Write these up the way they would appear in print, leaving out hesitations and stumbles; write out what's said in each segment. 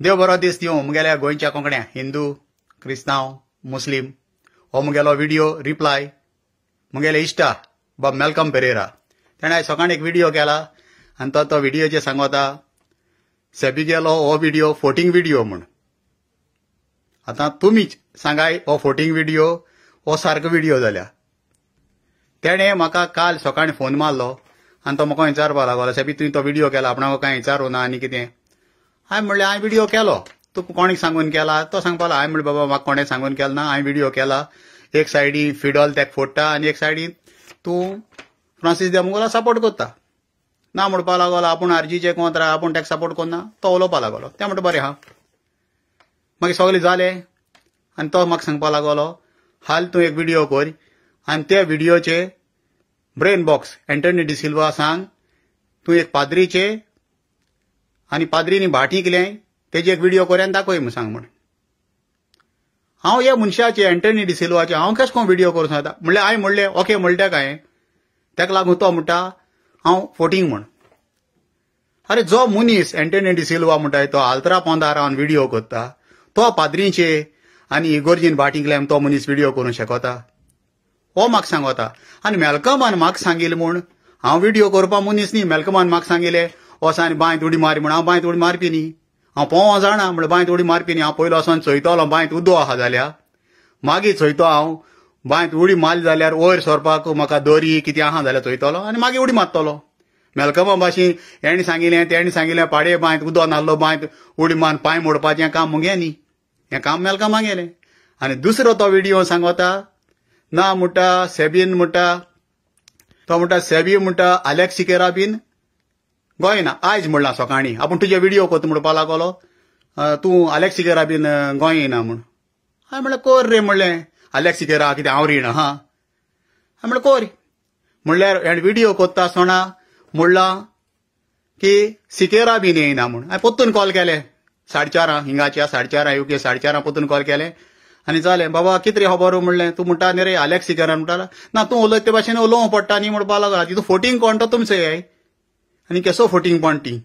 देव बरो दीस दिवं मुगेल्या गोंयच्या कोंकण्या हिंदू क्रिस्तांव मुस्लीम हो मुगेलो व्हिडिओ रिप्लाय मुगेले इश्टा बाब मेलकम पेरेरा तेणें आयज सकाळीं एक व्हिडिओ केला आनी तो व्हिडिओचेर सांगता सेबीगेलो हो व्हिडिओ फोटींग व्हिडिओ म्हूण आतां तुमीच सांगाय हो फोटींग व्हिडिओ हो सारको व्हिडिओ जाल्या तेणें म्हाका काल सकाळीं फोन मारलो आनी तो म्हाका विचारपाक लागलो सेबी तुवें तो व्हिडिओ केला आपणाक कांय विचारूं ना आनी कितें हांवें म्हणलें हांवें व्हिडिओ केलो तुका कोणें सांगून केला तो सांगपाक लागलो हांवें म्हणलें बाबा म्हाका कोणें सांगून केलो ना हांवें व्हिडिओ केला एक सायडीन फिडॉल तेका फोडटा आनी एक सायडीन तूं फ्रांसीस देमोगोला सपोर्ट करता ना म्हणपाक लागलो आपूण आरजीचे कोंत आपूण तेका सपोर्ट करना तो उलोवपाक लागलो तें म्हणटा बरें हा मागीर सगळें जालें आनी तो म्हाका सांगपाक लागलो हाल तूं एक व्हिडिओ कर आनी त्या व्हिडिओचे ब्रेन बॉक्स एंटनी डिसिल्वा सांग तूं एक पाद्रीचे आनी पाद्रीनी भाटी केलें तेजे एक व्हिडिओ कर आनी दाखय म्हूण सांग म्हण हांव ह्या मनशाचे एंटनी डिसिल्वाचे हांव कशें कोण व्हिडिओ करूं सांगता म्हणलें हांवें म्हणलें ओके म्हणलें काय तेका लागून तो म्हणटा हांव फोटींग म्हण अरे जो मनीस एंटनी डिसिल्वा म्हणटा तो आल्त्रा पोंदा रावन व्हिडिओ करता तो पाद्रीचे आनी इगोर्जीन भाटी केल्यार तो मनीस व्हिडिओ करूंक शकता हो म्हाका सांगता आनी मेलकमान म्हाका सांगिल्लें म्हूण हांव व्हिडिओ करपा मनीस न्ही मेलकमान म्हाका सांगिल्लें वोसान बांयत उडी मारी म्हण हांव बांयत उडी मारपी न्ही हांव पोवो जाणा म्हण बांयत उडी मारपी न्ही हांव पयलो वोसोन चोयतलो बांयत उदो आहा जाल्यार मागीर चोयतो हांव बांयत उडी मारली जाल्यार वयर सरपाक म्हाका दोरी कितें आहा जाल्यार चोयतलो आनी मागीर उडी मारतलो मेलकमा भाशेन हेणें सांगिल्लें तेणें सांगिल्लें पाडये बांयत उदो नासलो बांयत उडी मारून पांय मोडपाचें काम मुगे न्ही हें काम मेलकमा गेलें आनी दुसरो तो व्हिडिओ सांगता ना म्हणटा सेबीन म्हणटा तो म्हणटा सेबी म्हणटा आलेक्स सिकेरा बीन गोंय ना आयज म्हणला सकाळीं आपूण तुजे व्हिडिओ करता म्हणपाक लागलो तूं आलेक्स सिकेरा बीन गोंय येना म्हूण हांवें म्हणलें कोर रे म्हणलें आलेक्स सिकेरा कितें हांव रीण हा हांवें म्हणलें कोर म्हणल्यार हेणें व्हिडिओ करता आसतना म्हणला की सिकेरा बीन येना म्हूण हांवें पोत्तून कॉल केलें 4:30 हिंगाच्या 4:30 UK 4:30 पोत्तून कॉल केलें आनी जालें बाबा कितें रे खबर म्हणलें तूं म्हणटा न्ही रे आलेक्स सिकेरा म्हणटाला ना तूं उलयता ते भाशेन उलोवं पडटा न्ही म्हणपाक लागला तितून फोटींग कोण तो तुमचें आनी केसो फोटींग पण ती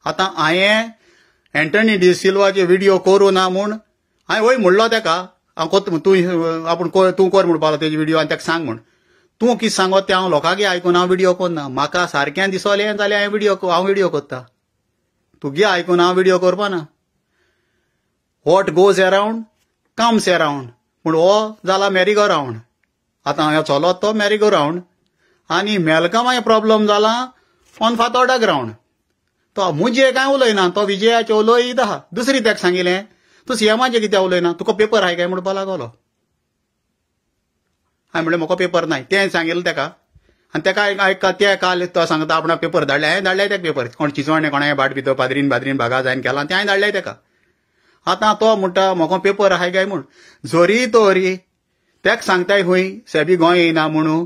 आतां हांवें एंटनी डिसिल्वाचे व्हिडिओ करूं ना म्हूण हांवें वय म्हणलो तेका हांव कोत्ता तूं आपूण तूं कर म्हणपाक लागलो तेजे व्हिडिओ आनी तेका सांग म्हूण तूं कितें सांगत तें हांव लोकांगे आयकून हांव व्हिडिओ करना म्हाका सारकें दिसलें जाल्यार हांव व्हिडिओ करता तुगे आयकून हांव व्हिडिओ करपा ना what goes around comes around पूण हो जाला मॅरीगो रावंड आतां हांवें चलत तो मॅरीगो रावंड आनी मेलकमाय प्रॉब्लम जाला ऑन फातोर्डा ग्रावंड तो मुजे कांय उलयना तो विजयाचे उलयत आहा दुसरी तेका सांगिल्लें तूं सीएमाचें कित्याक उलयना तुका पेपर आहाय काय म्हणपाक लागलो हांवें म्हणलें म्हाका पेपर नाय तें सांगिल्लें तेका आनी तेका ते काल तो सांगता आपणाक पेपर धाडले हांवें धाडले तेका पेपर कोण चिंचवणे कोणाय बाट भितर पाद्रीन भागा जायन केला तें हांवें धाडले तेका आतां तो म्हणटा म्हाका पेपर आहाय काय म्हूण जोरी तोरी तेका सांगताय खंय सेबी गोंय येयना म्हणून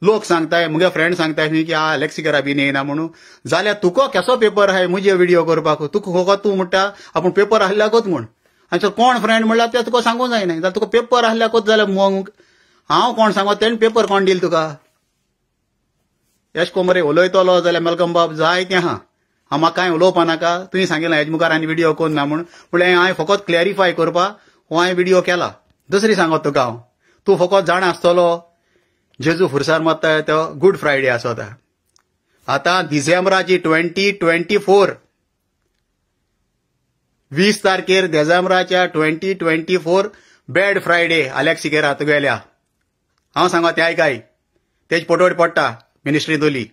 लोक सांगताय मुगे फ्रेंड सांगताय खंय की आलेक्स सिकेरा बीन येयना म्हणून जाल्यार तुका केसो पेपर आहाय मुजे व्हिडिओ करपाक तुका फकत तूं म्हणटा आपूण पेपर आहल्याकूच म्हूण आनी कोण फ्रेंड म्हणल्यार तें तुका सांगूंक जायना जाल्यार तुका पेपर आहल्याकूच जाल्यार हांव कोण सांगत तेणें पेपर कोण दिल तुका एश को मरे उलयतलो जाल्यार मेलकम बाब जाय तें आहा हांव म्हाका कांय उलोवपा नाका तुवें सांगिल्लें हेजे मुखार आनी व्हिडिओ करना म्हूण म्हणलें हांवें फकत क्लॅरिफाय करपाक हो हांवें व्हिडिओ केला दुसरी सांगत तुका हांव तूं फकत जाणा आसतलो जेजू फुरसार मारता तो गूड फ्रायडे आसता आतां डिसेंबराची 2024 20 तारखेर डिसेंबराच्या 2024 बॅड फ्रायडे आलेक्स सिकेरा तुगेल्या हांव सांगत तें आयकाय तेज पोटोड पडटा मिनिस्ट्री दोली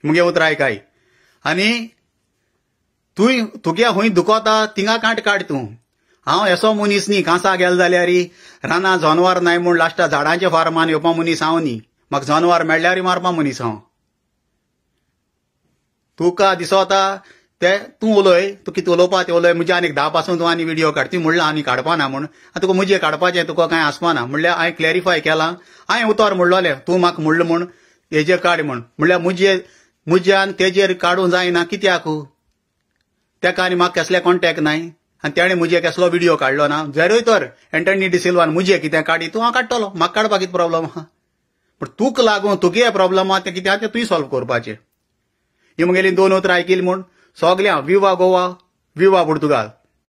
मुगे उतर आयकाय आनी तुगे खंय दुखता थिंगा कांट काड तूं हांव एसो मनीस न्ही कांसा गेलो जाल्यार रानां जनवार नाय म्हूण लास्टा झाडांच्या फार्मान येवपा मनीस हांव न्ही म्हाका जनवार मेळ्ळ्यार मारपा मनीस हांव तुका दिसता ते तूं उलय तूं कितें उलोवपा तें उलय म्हजे आनीक 10 पासून तूं आनी व्हिडिओ काड ती म्हणलां आनी काडपा ना म्हूण आतां तुका म्हजे काडपाचें तुका कांय आसपा ना म्हणल्यार हांवें क्लॅरिफाय केलां हांवें उतर म्हणलोलें तूं म्हाका म्हणलें म्हूण हेजेर काड म्हूण म्हणल्यार म्हज्यान तेजेर काडूं जायना कित्याक तेका आनी म्हाका कसले कॉन्टॅक्ट नाय आनी तेणें म्हजे कसलो व्हिडिओ काडलो ना जरूय तर एंटनी डिसिल्वान म्हजे कितें काडी तूं हांव काडटलो म्हाका काडपाक कितें प्रॉब्लम आहा पूण तुका लागून तुगे प्रॉब्लम आहा तें कितें आहा तें तुवें सॉल्व करपाचें ही मुगेली 2 उतरां आयकिल्ली म्हूण सगळ्यां विवा गोवा विवा पोर्तुगाल.